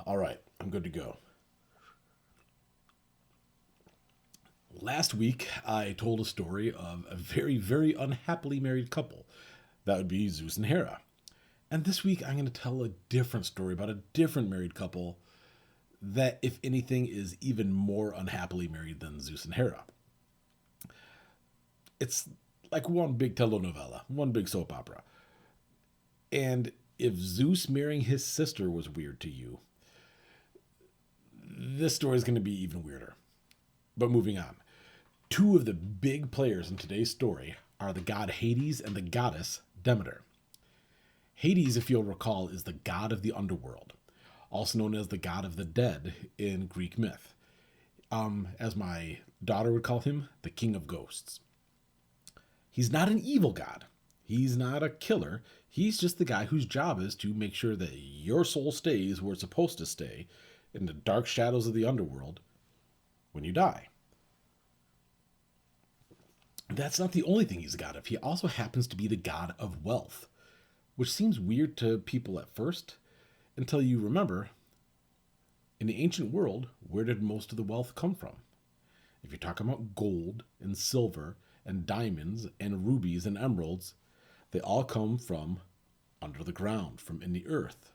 All right, I'm good to go. Last week, I told a story of a very, very unhappily married couple. That would be Zeus and Hera. And this week, I'm going to tell a different story about a different married couple that, if anything, is even more unhappily married than Zeus and Hera. It's like one big telenovela, one big soap opera. And if Zeus marrying his sister was weird to you, this story is going to be even weirder. But moving on. Two of the big players in today's story are the god Hades and the goddess Demeter. Hades, if you'll recall, is the god of the underworld, also known as the god of the dead in Greek myth. As my daughter would call him, the king of ghosts. He's not an evil god. He's not a killer. He's just the guy whose job is to make sure that your soul stays where it's supposed to stay, in the dark shadows of the underworld, when you die. That's not the only thing he's a god of. He also happens to be the god of wealth, which seems weird to people at first, until you remember, in the ancient world, where did most of the wealth come from? If you're talking about gold and silver and diamonds and rubies and emeralds, they all come from under the ground, from in the earth,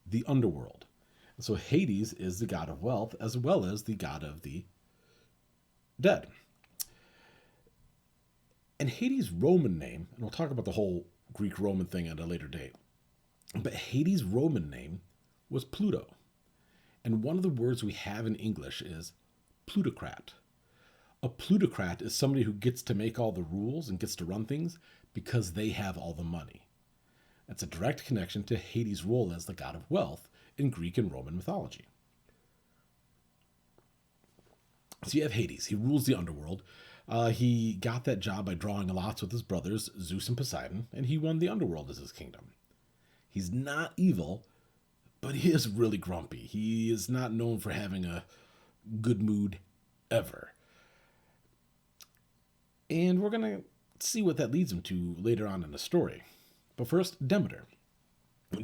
the underworld. And so Hades is the god of wealth as well as the god of the dead. And Hades' Roman name, and we'll talk about the whole Greek-Roman thing at a later date, but Hades' Roman name was Pluto. And one of the words we have in English is plutocrat. A plutocrat is somebody who gets to make all the rules and gets to run things because they have all the money. That's a direct connection to Hades' role as the god of wealth in Greek and Roman mythology. So you have Hades. He rules the underworld. He got that job by drawing lots with his brothers, Zeus and Poseidon, and he won the underworld as his kingdom. He's not evil, but he is really grumpy. He is not known for having a good mood ever. And we're going to see what that leads him to later on in the story. But first, Demeter.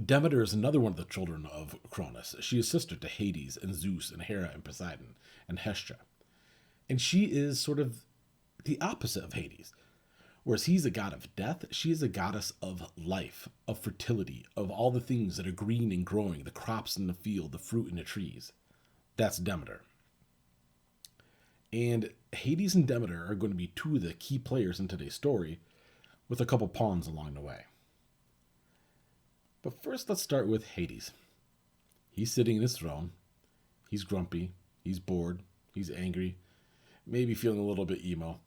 Demeter is another one of the children of Cronus. She is sister to Hades and Zeus and Hera and Poseidon and Hestia. And she is sort of the opposite of Hades. Whereas he's a god of death, she is a goddess of life, of fertility, of all the things that are green and growing, the crops in the field, the fruit in the trees. That's Demeter. And Hades and Demeter are going to be two of the key players in today's story, with a couple pawns along the way. But first, let's start with Hades. He's sitting in his throne. He's grumpy. He's bored. He's angry. Maybe feeling a little bit emo.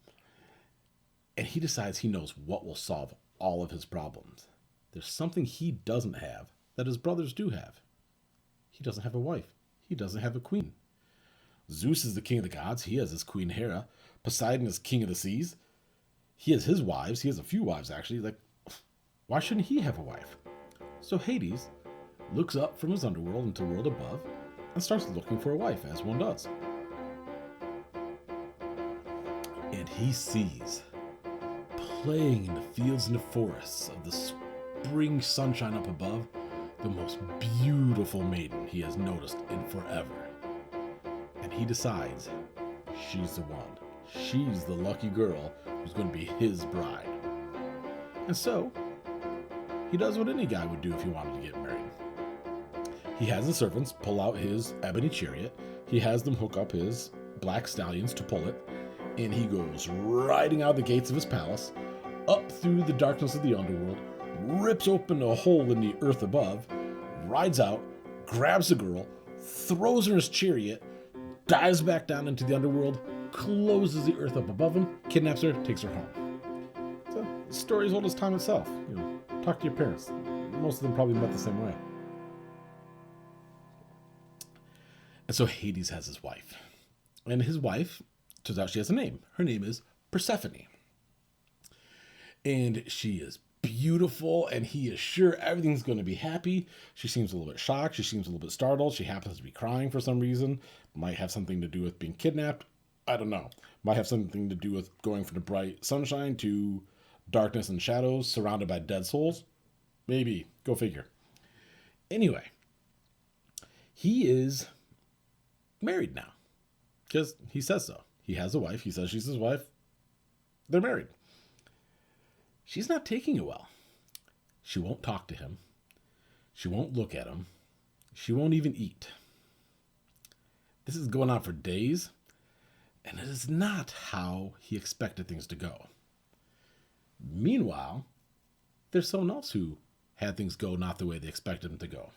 And he decides he knows what will solve all of his problems. There's something he doesn't have that his brothers do have. He doesn't have a wife. He doesn't have a queen. Zeus is the king of the gods. He has his queen Hera. Poseidon is king of the seas. He has his wives. He has a few wives, actually. Like, why shouldn't he have a wife? So Hades looks up from his underworld into the world above and starts looking for a wife, as one does. And he sees, playing in the fields and the forests of the spring sunshine up above, the most beautiful maiden he has noticed in forever. And he decides she's the one. She's the lucky girl who's going to be his bride. And so, he does what any guy would do if he wanted to get married. He has the servants pull out his ebony chariot. He has them hook up his black stallions to pull it. And he goes riding out the gates of his palace, up through the darkness of the underworld, rips open a hole in the earth above, rides out, grabs the girl, throws her in his chariot, dives back down into the underworld, closes the earth up above him, kidnaps her, takes her home. So the story as old as time itself. Talk to your parents. Most of them probably met the same way. And so Hades has his wife. And his wife, turns out she has a name. Her name is Persephone. And she is beautiful, and he is sure everything's going to be happy. She seems a little bit shocked. She seems a little bit startled. She happens to be crying for some reason. Might have something to do with being kidnapped. I don't know. Might have something to do with going from the bright sunshine to darkness and shadows, surrounded by dead souls. Maybe. Go figure. Anyway, He is married now because he says so. He has a wife. He says she's his wife. They're married. She's not taking it well. She won't talk to him. She won't look at him. She won't even eat. This is going on for days, and it is not how he expected things to go. Meanwhile, there's someone else who had things go not the way they expected them to go.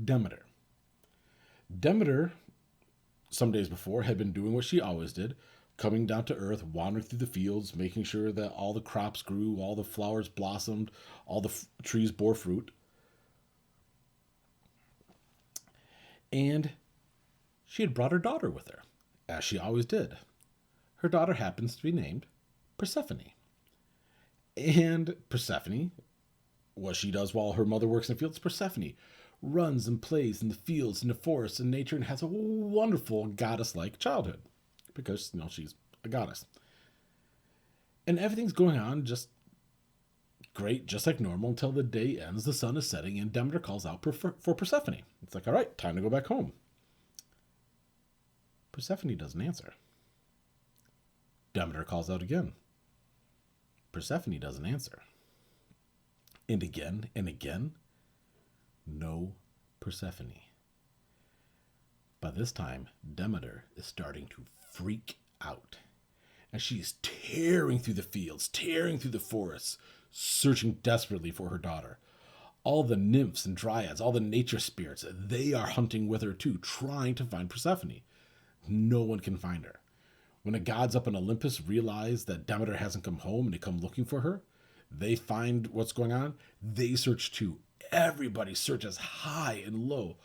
Demeter. Demeter, some days before, had been doing what she always did, coming down to earth, wandering through the fields, making sure that all the crops grew, all the flowers blossomed, all the trees bore fruit. And she had brought her daughter with her, as she always did. Her daughter happens to be named Persephone. And Persephone, what she does while her mother works in the fields, Persephone runs and plays in the fields, in the forests, in nature, and has a wonderful goddess-like childhood. Because, she's a goddess. And everything's going on just great, just like normal, until the day ends, the sun is setting, and Demeter calls out for Persephone. It's like, all right, time to go back home. Persephone doesn't answer. Demeter calls out again. Persephone doesn't answer. And again, no Persephone. By this time, Demeter is starting to freak out. And she's tearing through the fields, tearing through the forests, searching desperately for her daughter. All the nymphs and dryads, all the nature spirits, they are hunting with her too, trying to find Persephone. No one can find her. When the gods up in Olympus realize that Demeter hasn't come home and they come looking for her, they find what's going on. They search too. Everybody searches high and low,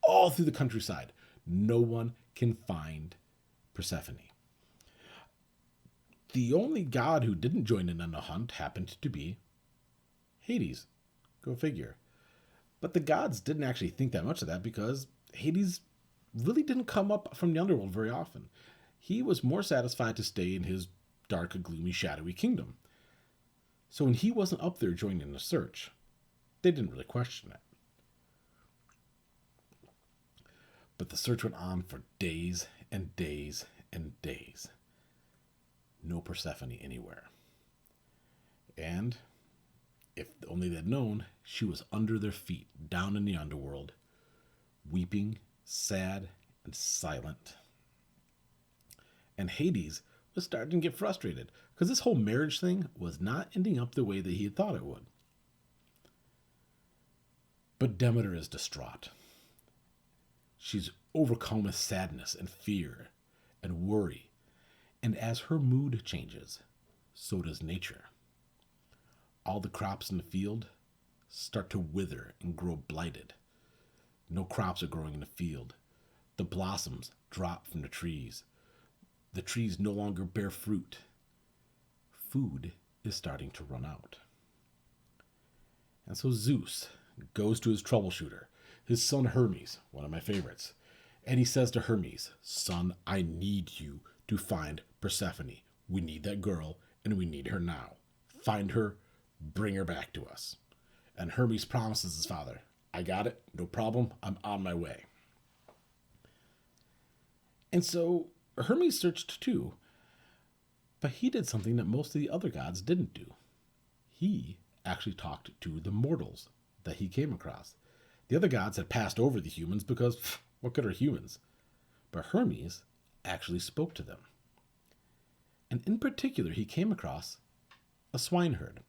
all through the countryside. No one can find Persephone. The only god who didn't join in on the hunt happened to be Hades. Go figure. But the gods didn't actually think that much of that because Hades really didn't come up from the underworld very often. He was more satisfied to stay in his dark, gloomy, shadowy kingdom. So when he wasn't up there joining the search, they didn't really question it. But the search went on for days and days and days. No Persephone anywhere. And if only they'd known, she was under their feet, down in the underworld, weeping, sad, and silent. And Hades was starting to get frustrated because this whole marriage thing was not ending up the way that he had thought it would. But Demeter is distraught. She's overcome with sadness and fear and worry. And as her mood changes, so does nature. All the crops in the field start to wither and grow blighted. No crops are growing in the field. The blossoms drop from the trees. The trees no longer bear fruit. Food is starting to run out. And so Zeus goes to his troubleshooter, his son Hermes, one of my favorites. And he says to Hermes, "Son, I need you to find Persephone. We need that girl, and we need her now. Find her, bring her back to us." And Hermes promises his father, "I got it, no problem, I'm on my way." And so Hermes searched too, but he did something that most of the other gods didn't do. He actually talked to the mortals that he came across. The other gods had passed over the humans because what good are humans? But Hermes actually spoke to them. And in particular, he came across a swineherd,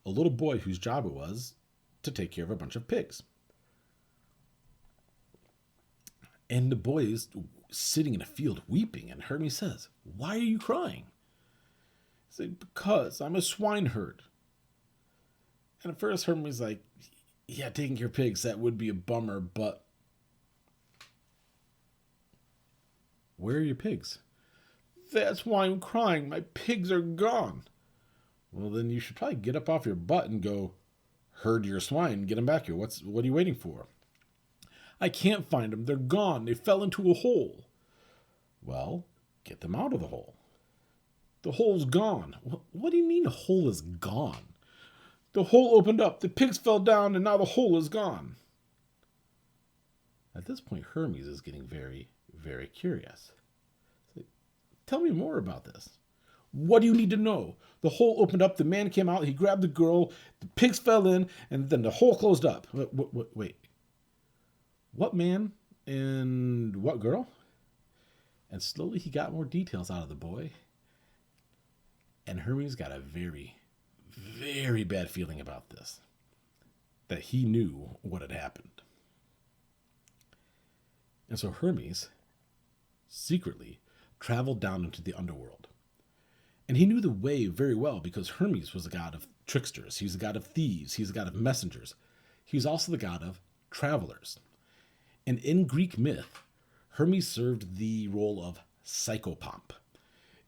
a little boy whose job it was to take care of a bunch of pigs. And the boy is sitting in a field weeping, and Hermes says, "Why are you crying?" He said, "Because I'm a swineherd." And at first Hermes is like, "Yeah, taking care of pigs, that would be a bummer, but where are your pigs?" "That's why I'm crying. My pigs are gone." "Well, then you should probably get up off your butt and go herd your swine and get them back here. What are you waiting for?" "I can't find them. They're gone. They fell into a hole." "Well, get them out of the hole." "The hole's gone." What do you mean the hole is gone?" "The hole opened up, the pigs fell down, and now the hole is gone." At this point, Hermes is getting very, very curious. Tell me more about this. What do you need to know? The hole opened up, the man came out, he grabbed the girl, the pigs fell in, and then the hole closed up. Wait. What man and what girl? And slowly he got more details out of the boy. And Hermes got a very, very bad feeling about this. That he knew what had happened. And so Hermes secretly traveled down into the underworld. And he knew the way very well because Hermes was a god of tricksters. He was a god of thieves. He was a god of messengers. He was also the god of travelers. And in Greek myth, Hermes served the role of psychopomp.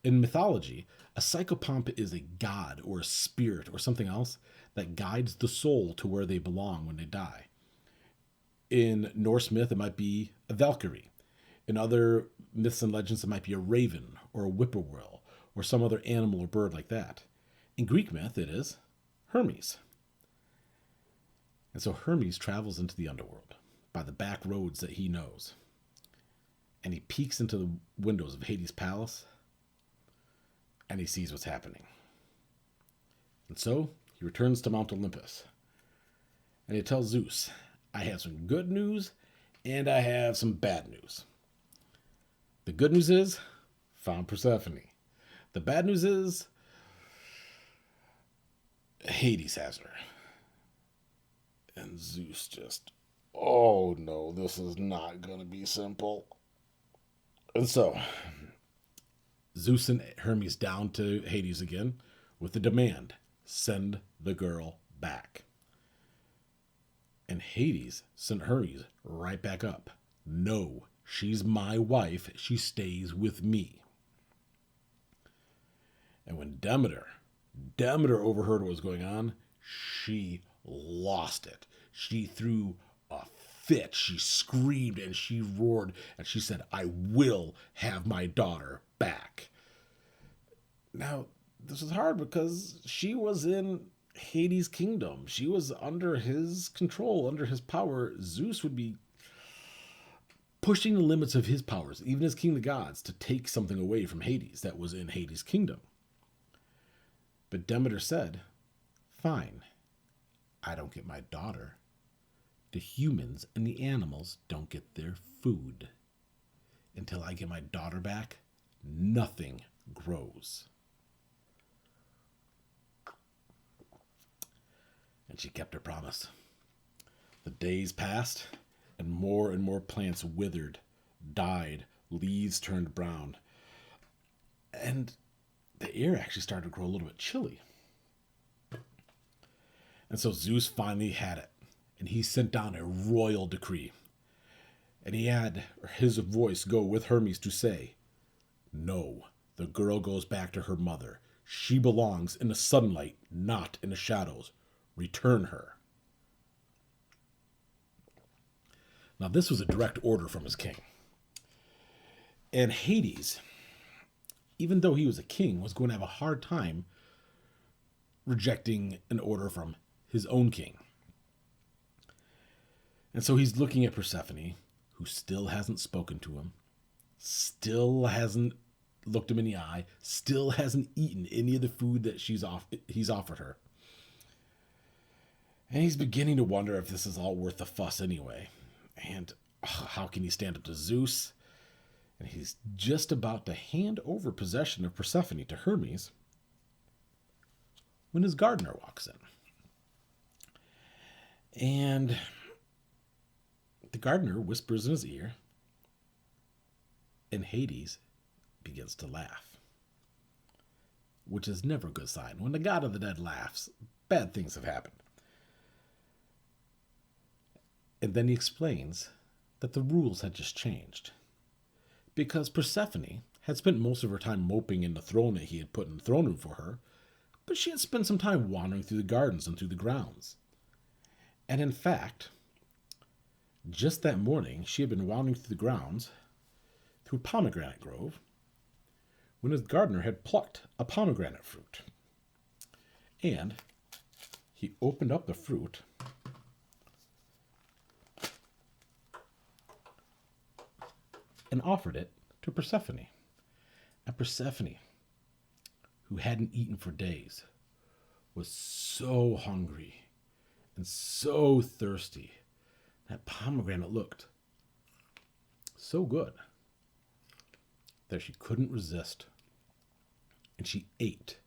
In mythology, a psychopomp is a god or a spirit or something else that guides the soul to where they belong when they die. In Norse myth, it might be a Valkyrie. In other myths and legends, it might be a raven or a whippoorwill or some other animal or bird like that. In Greek myth, it is Hermes. And so Hermes travels into the underworld by the back roads that he knows. And he peeks into the windows of Hades' palace, and he sees what's happening. And so he returns to Mount Olympus. And he tells Zeus, I have some good news, and I have some bad news. The good news is, found Persephone. The bad news is, Hades has her. And Zeus just, oh no, this is not going to be simple. And so, Zeus and Hermes down to Hades again with the demand, send the girl back. And Hades sent Hermes right back up. No, she's my wife. She stays with me. And when Demeter overheard what was going on, she lost it. She threw a fit. She screamed and she roared and she said, I will have my daughter back. Now, this was hard because she was in Hades' kingdom. She was under his control, under his power. Zeus would be pushing the limits of his powers, even as king of the gods, to take something away from Hades that was in Hades' kingdom. But Demeter said, fine, I don't get my daughter. The humans and the animals don't get their food. Until I get my daughter back, nothing grows. And she kept her promise. The days passed, and more plants withered, died, leaves turned brown. And the air actually started to grow a little bit chilly. And so Zeus finally had it, and he sent down a royal decree. And he had his voice go with Hermes to say, no, the girl goes back to her mother. She belongs in the sunlight, not in the shadows. Return her. Now, this was a direct order from his king. And Hades, even though he was a king, was going to have a hard time rejecting an order from his own king. And so he's looking at Persephone, who still hasn't spoken to him, still hasn't looked him in the eye, still hasn't eaten any of the food that he's offered her. And he's beginning to wonder if this is all worth the fuss anyway. And how can he stand up to Zeus? And he's just about to hand over possession of Persephone to Hermes when his gardener walks in. And the gardener whispers in his ear, and Hades begins to laugh, which is never a good sign. When the god of the dead laughs, bad things have happened. And then he explains that the rules had just changed. Because Persephone had spent most of her time moping in the throne that he had put in the throne room for her, but she had spent some time wandering through the gardens and through the grounds. And in fact, just that morning, she had been wandering through the grounds, through a pomegranate grove, when his gardener had plucked a pomegranate fruit. And he opened up the fruit, and offered it to Persephone. And Persephone, who hadn't eaten for days, was so hungry and so thirsty. That pomegranate looked so good that she couldn't resist. And she ate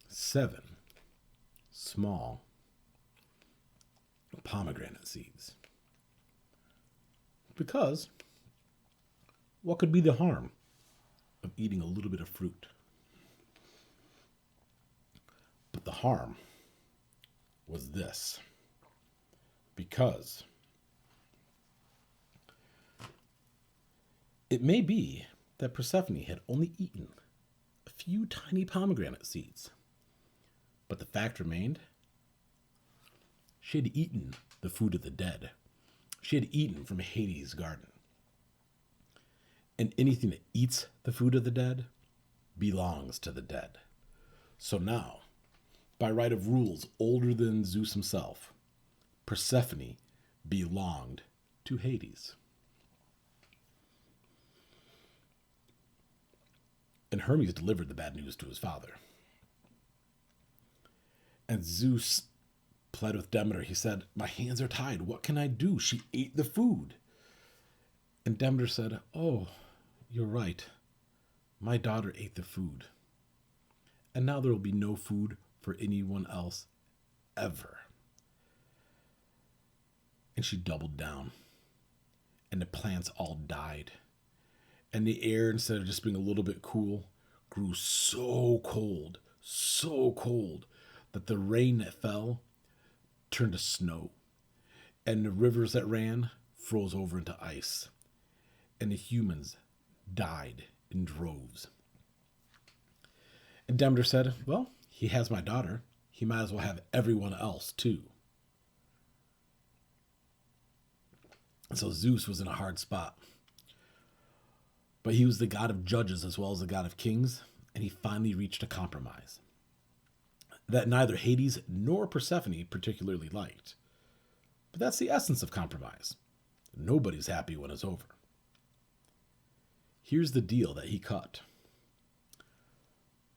7 small pomegranate seeds. Because what could be the harm of eating a little bit of fruit? But the harm was this. Because it may be that Persephone had only eaten a few tiny pomegranate seeds, but the fact remained, she had eaten the food of the dead. She had eaten from Hades' garden. And anything that eats the food of the dead belongs to the dead. So now, by right of rules older than Zeus himself, Persephone belonged to Hades. And Hermes delivered the bad news to his father. And Zeus pled with Demeter. He said, "My hands are tied. What can I do? She ate the food." And Demeter said, "Oh, you're right. My daughter ate the food. And now there will be no food for anyone else ever." And she doubled down. And the plants all died. And the air, instead of just being a little bit cool, grew so cold that the rain that fell turned to snow. And the rivers that ran froze over into ice. And the humans died in droves. And Demeter said, "Well, he has my daughter. He might as well have everyone else too." And so Zeus was in a hard spot. But he was the god of judges as well as the god of kings, and he finally reached a compromise that neither Hades nor Persephone particularly liked. But that's the essence of compromise. Nobody's happy when it's over. Here's the deal that he cut.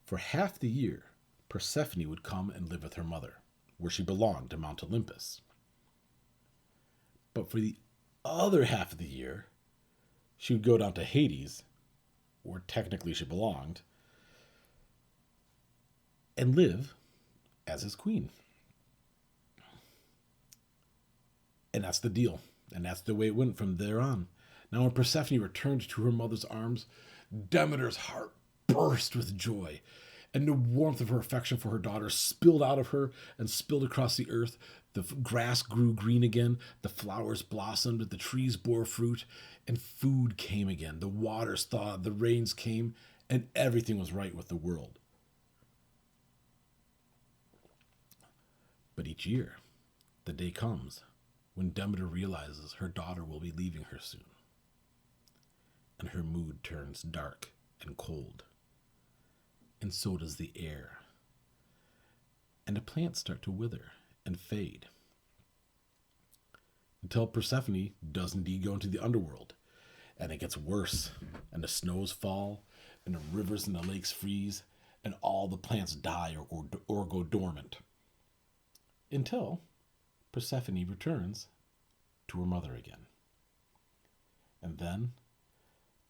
For half the year, Persephone would come and live with her mother, where she belonged to Mount Olympus. But for the other half of the year, she would go down to Hades, where technically she belonged, and live as his queen. And that's the deal. And that's the way it went from there on. Now when Persephone returned to her mother's arms, Demeter's heart burst with joy. And the warmth of her affection for her daughter spilled out of her and spilled across the earth. The grass grew green again. The flowers blossomed. The trees bore fruit. And food came again. The waters thawed. The rains came. And everything was right with the world. But each year, the day comes when Demeter realizes her daughter will be leaving her soon. And her mood turns dark and cold. And so does the air. And the plants start to wither and fade. Until Persephone does indeed go into the underworld. And it gets worse. And the snows fall. And the rivers and the lakes freeze. And all the plants die or go dormant. Until Persephone returns to her mother again. And then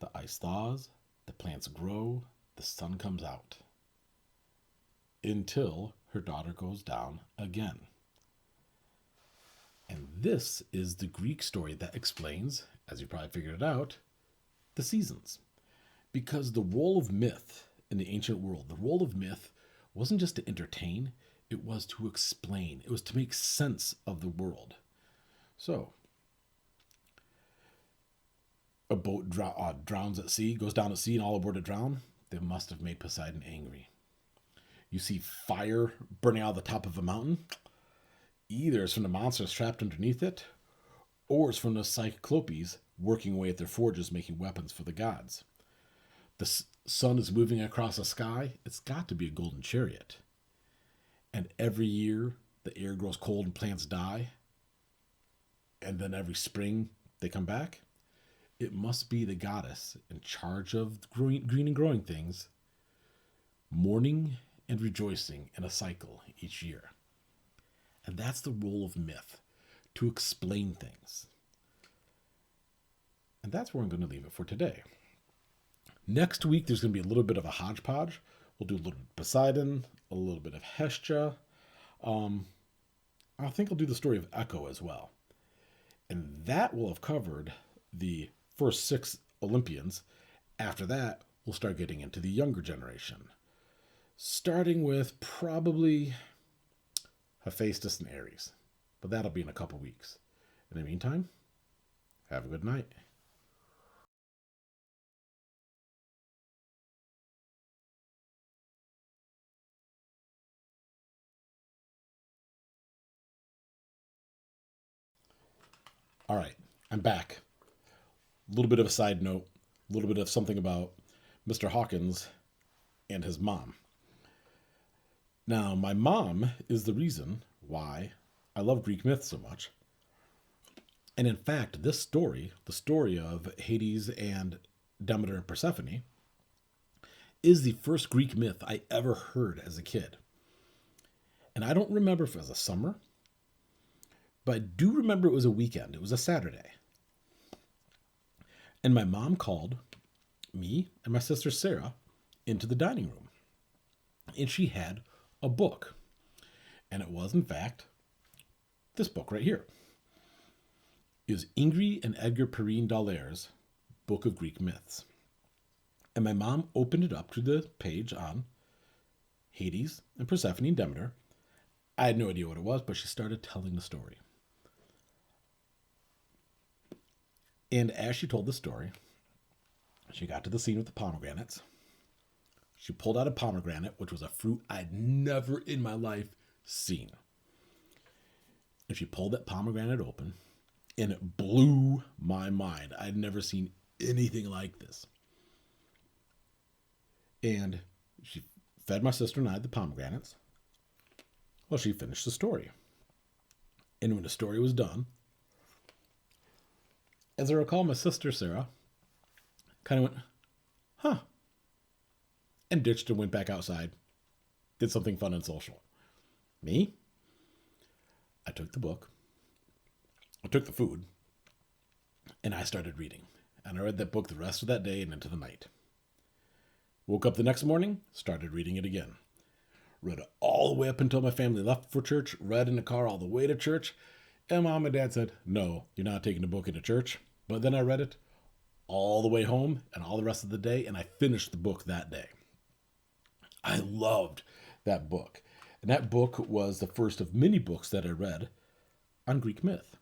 the ice thaws, the plants grow, the sun comes out. Until her daughter goes down again. And this is the Greek story that explains, as you probably figured it out, the seasons. Because the role of myth in the ancient world, the role of myth wasn't just to entertain, it was to explain. It was to make sense of the world. So, a boat drowns at sea, goes down at sea, and all aboard to drown. They must have made Poseidon angry. You see fire burning out of the top of a mountain. Either it's from the monsters trapped underneath it, or it's from the Cyclopes working away at their forges making weapons for the gods. The sun is moving across the sky. It's got to be a golden chariot. And every year, the air grows cold and plants die. And then every spring, they come back. it must be the goddess in charge of green and growing things, mourning and rejoicing in a cycle each year. And that's the role of myth, to explain things. And that's where I'm going to leave it for today. Next week, there's going to be a little bit of a hodgepodge. We'll do a little bit of Poseidon, a little bit of Hestia. I think I'll do the story of Echo as well. And that will have covered the first 6 Olympians. After that, we'll start getting into the younger generation. Starting with probably Hephaestus and Ares. But that'll be in a couple weeks. In the meantime, have a good night. All right, I'm back. A little bit of a side note, a little bit of something about Mr. Hawkins and his mom. Now, my mom is the reason why I love Greek myth so much. And in fact, this story, the story of Hades and Demeter and Persephone, is the first Greek myth I ever heard as a kid. And I don't remember if it was a summer, but I do remember it was a weekend. It was a Saturday. And my mom called me and my sister Sarah into the dining room. And she had a book. And it was, in fact, this book right here. It was Ingrid and Edgar Perrine Dolaire's Book of Greek Myths. And my mom opened it up to the page on Hades and Persephone and Demeter. I had no idea what it was, but she started telling the story. And as she told the story, she got to the scene with the pomegranates. She pulled out a pomegranate, which was a fruit I'd never in my life seen. And she pulled that pomegranate open, and it blew my mind. I'd never seen anything like this. And she fed my sister and I the pomegranates. Well, she finished the story. And when the story was done, as I recall, my sister Sarah kind of went, huh, and ditched and went back outside, did something fun and social. Me? I took the book, I took the food, and I started reading. And I read that book the rest of that day and into the night. Woke up the next morning, started reading it again. Read it all the way up until my family left for church, read in the car all the way to church, and Mom and Dad said, no, you're not taking the book into church. But then I read it all the way home and all the rest of the day, and I finished the book that day. I loved that book. And that book was the first of many books that I read on Greek myth.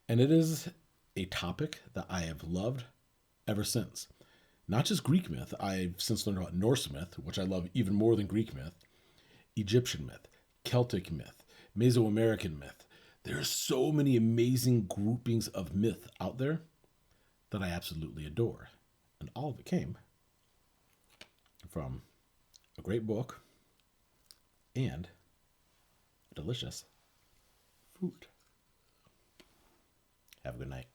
And it is a topic that I have loved ever since. Not just Greek myth, I've since learned about Norse myth, which I love even more than Greek myth, Egyptian myth, Celtic myth, Mesoamerican myth. There are so many amazing groupings of myth out there that I absolutely adore. And all of it came from a great book and delicious food. Have a good night.